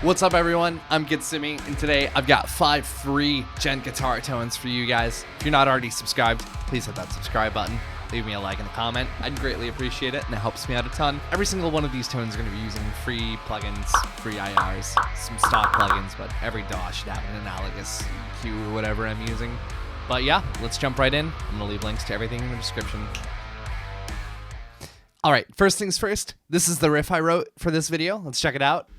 What's up, everyone? I'm Gitsumi, and today I've got 5 free Djent guitar tones for you guys. If you're not already subscribed, please hit that subscribe button. Leave me a like and a comment. I'd greatly appreciate it, and it helps me out a ton. Every single one of these tones is going to be using free plugins, free IRs, some stock plugins, but every DAW should have an analogous EQ or whatever I'm using. But yeah, let's jump right in. I'm going to leave links to everything in the description. All right, first things first, this is the riff I wrote for this video. Let's check it out.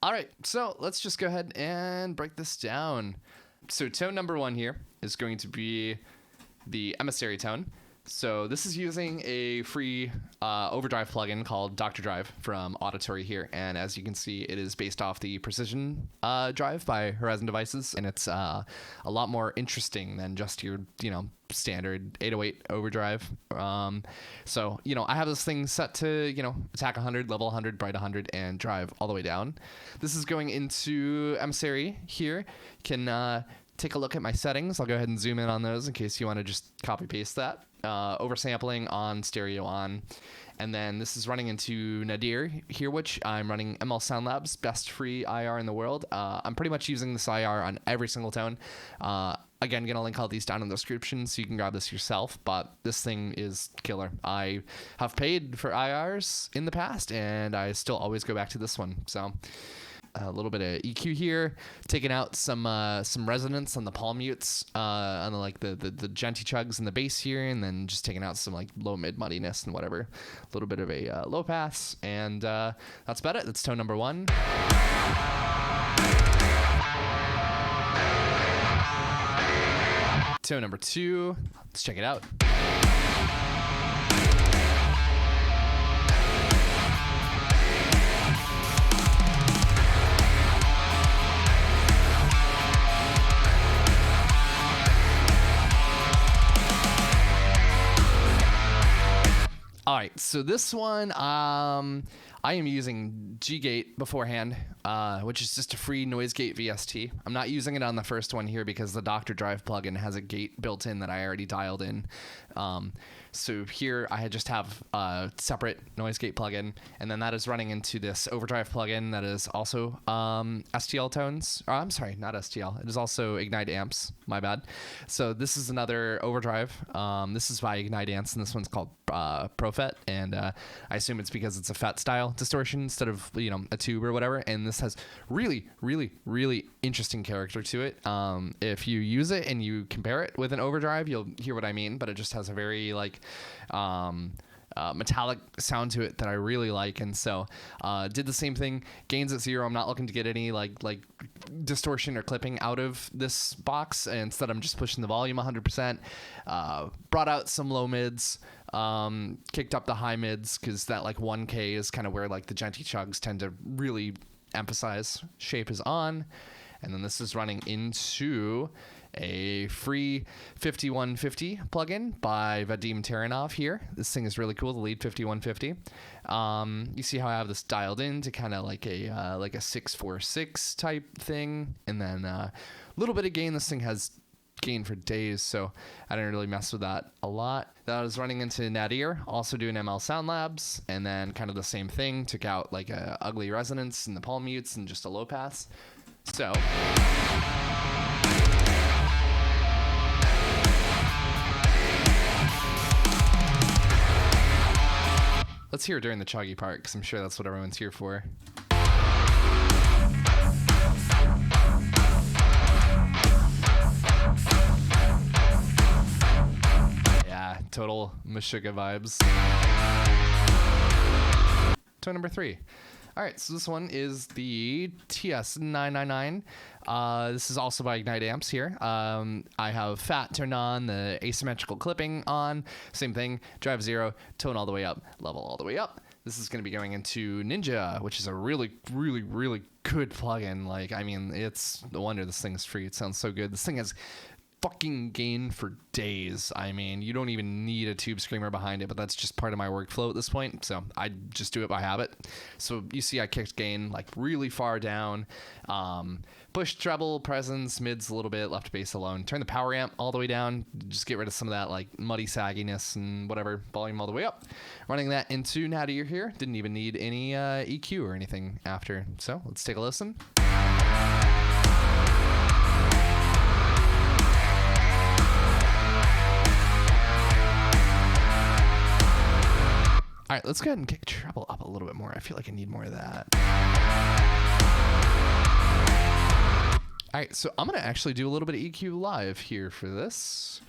All right, so let's just go ahead and break this down. So tone number 1 here is going to be the emissary tone. So this is using a free overdrive plugin called Dr. Drive from Auditory here. And as you can see, it is based off the Precision Drive by Horizon Devices. And it's a lot more interesting than just your, standard 808 overdrive. So, I have this thing set to, attack 100, level 100, bright 100, and drive all the way down. This is going into emissary here. You can take a look at my settings. I'll go ahead and zoom in on those in case you want to just copy paste that. Oversampling on, stereo on, and then this is running into Nadir here, which I'm running ML Sound Labs, best free IR in the world. I'm pretty much using this IR on every single tone. Again, gonna link all these down in the description so you can grab this yourself, but this thing is killer. I have paid for IRs in the past, and I still always go back to this one. So a little bit of EQ here, taking out some resonance on the palm mutes, on the Djenty chugs in the bass here, and then just taking out some low mid muddiness and whatever. A little bit of a low pass, and that's about it. That's tone number 1. Tone number 2. Let's check it out. All right, so this one, I am using G-Gate beforehand, which is just a free noise gate VST. I'm not using it on the first one here because the Dr. Drive plugin has a gate built in that I already dialed in. So here I just have a separate noise gate plugin, and then that is running into this overdrive plugin that is also STL tones. Oh, I'm sorry, not STL. It is also Ignite amps. My bad. So this is another overdrive. This is by Ignite amps, and this one's called ProFET, and I assume it's because it's a FET style distortion instead of a tube or whatever. And this has really, really, really interesting character to it. If you use it and you compare it with an overdrive, you'll hear what I mean. But it just has a very metallic sound to it that I really like, and so did the same thing. Gains at 0. I'm not looking to get any like distortion or clipping out of this box, and instead I'm just pushing the volume 100%. Brought out some low mids, kicked up the high mids because that 1K is kind of where the Djenty chugs tend to really emphasize. Shape is on, and then this is running into a free 5150 plugin by Vadim Taranov here. This thing is really cool, the Lead 5150. You see how I have this dialed in to kind of like a 646 type thing, and then a little bit of gain. This thing has gain for days, so I didn't really mess with that a lot. That was running into Nadir, also doing ML Sound Labs, and then kind of the same thing. Took out a ugly resonance in the palm mutes and just a low pass. So let's hear it during the chuggy part, because I'm sure that's what everyone's here for. Yeah, total Meshuggah vibes. Tone number 3. All right, so this one is the TS999. This is also by Ignite Amps here. I have fat turned on, the asymmetrical clipping on, same thing, drive 0, tone all the way up, level all the way up. This is going to be going into Ninja, which is a really, really, really good plugin. Like, I mean, it's no wonder this thing's free. It sounds so good. This thing has fucking gain for days. I mean, you don't even need a tube screamer behind it, but that's just part of my workflow at this point, so I just do it by habit. So you see I kicked gain like really far down, push treble, presence, mids a little bit, left bass alone, turn the power amp all the way down, just get rid of some of that like muddy sagginess and whatever, volume all the way up, running that into Nadir here. Didn't even need any EQ or anything after, so let's take a listen. All right, let's go ahead and kick treble up a little bit more. I feel like I need more of that. All right, so I'm going to actually do a little bit of EQ live here for this.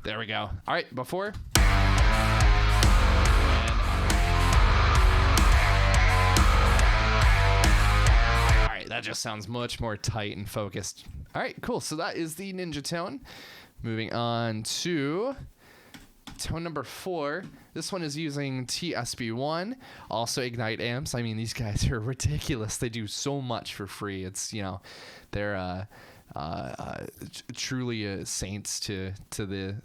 There we go. All right, before. All right, that just sounds much more tight and focused. All right, cool. So that is the Ninja tone. Moving on to tone number 4. This one is using TSB1, also Ignite amps. I mean, these guys are ridiculous. They do so much for free. It's, you know, they're truly saints to the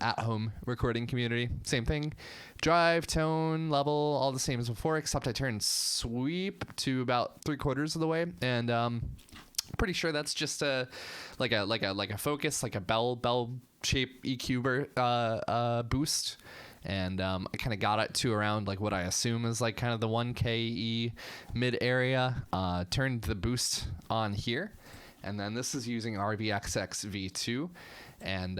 at-home recording community. Same thing, drive, tone, level, all the same as before, except I turned sweep to about 3/4 of the way, and pretty sure that's just like a focus, like a bell shape EQ boost, and I kind of got it to around like what I assume is like kind of the 1K E mid area. Turned the boost on here, and then this is using RVXX V2, and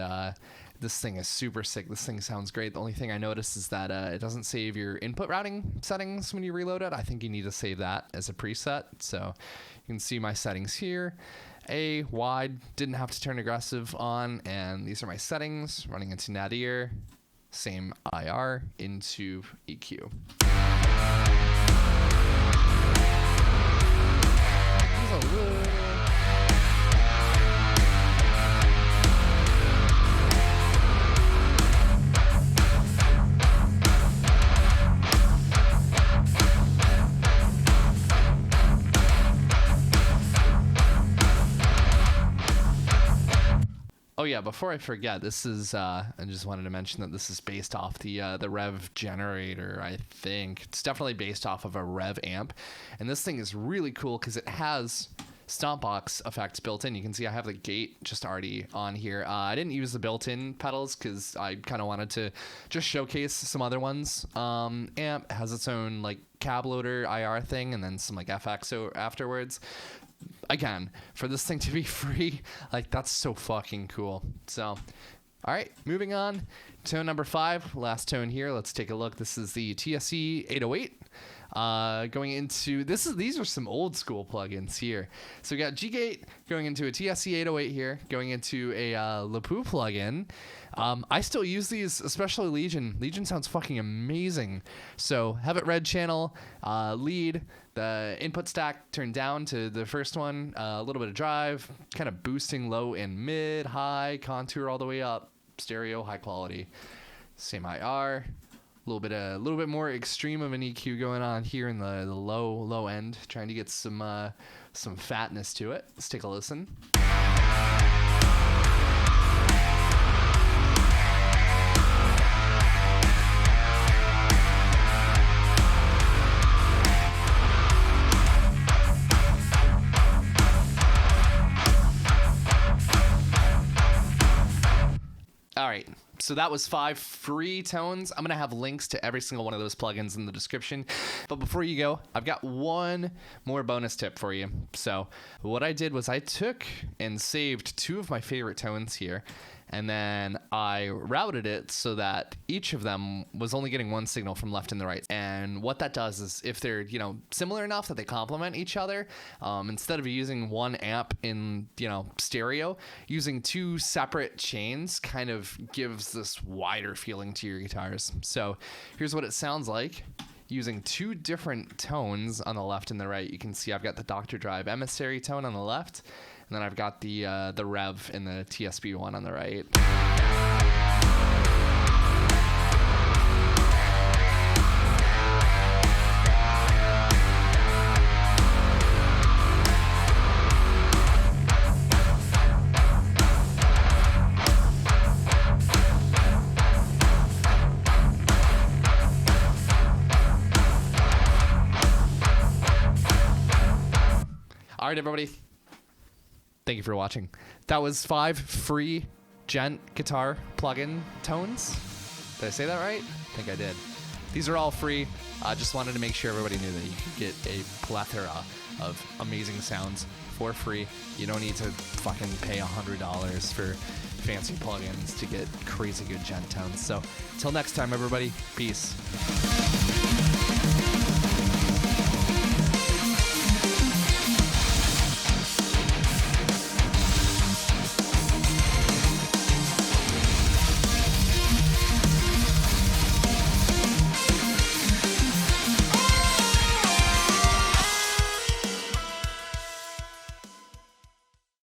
this thing is super sick. This thing sounds great. The only thing I noticed is that it doesn't save your input routing settings when you reload it. I think you need to save that as a preset. So you can see my settings here. A, wide, didn't have to turn aggressive on, and these are my settings. Running into Nadir, same IR into EQ. He's a little... Oh yeah, before I forget, this is, I just wanted to mention that this is based off the Rev generator, I think. It's definitely based off of a Rev amp. And this thing is really cool because it has stomp box effects built in. You can see I have the gate just already on here. I didn't use the built-in pedals because I kind of wanted to just showcase some other ones. Amp has its own like cab loader IR thing and then some like FX afterwards. Again, for this thing to be free, like that's so fucking cool. So, all right, moving on. Tone number 5, last tone here. Let's take a look. This is the TSE 808. Going into these are some old school plugins here. So we got G-Gate going into a TSE 808 here, going into a Lapoo plugin. I still use these, especially Legion. Legion sounds fucking amazing. So have it red channel, lead, the input stack turned down to the first one, a little bit of drive, kind of boosting low and mid, high, contour all the way up, stereo, high quality, same IR. A little bit more extreme of an EQ going on here in the low end, trying to get some fatness to it. Let's take a listen. All right, so that was 5 free tones. I'm going to have links to every single one of those plugins in the description. But before you go, I've got one more bonus tip for you. So what I did was I took and saved 2 of my favorite tones here, and then I routed it so that each of them was only getting 1 signal from left and the right. And what that does is if they're, similar enough that they complement each other, instead of using 1 amp in, stereo, using 2 separate chains kind of gives this wider feeling to your guitars. So here's what it sounds like. Using 2 different tones on the left and the right. You can see I've got the Dr. Drive emissary tone on the left, and then I've got the Rev and the TSB one on the right. All right, everybody. Thank you for watching. That was 5 free Djent guitar plugin tones. Did I say that right? I think I did. These are all free. I just wanted to make sure everybody knew that you could get a plethora of amazing sounds for free. You don't need to fucking pay $100 for fancy plugins to get crazy good Djent tones. So until next time, everybody, peace.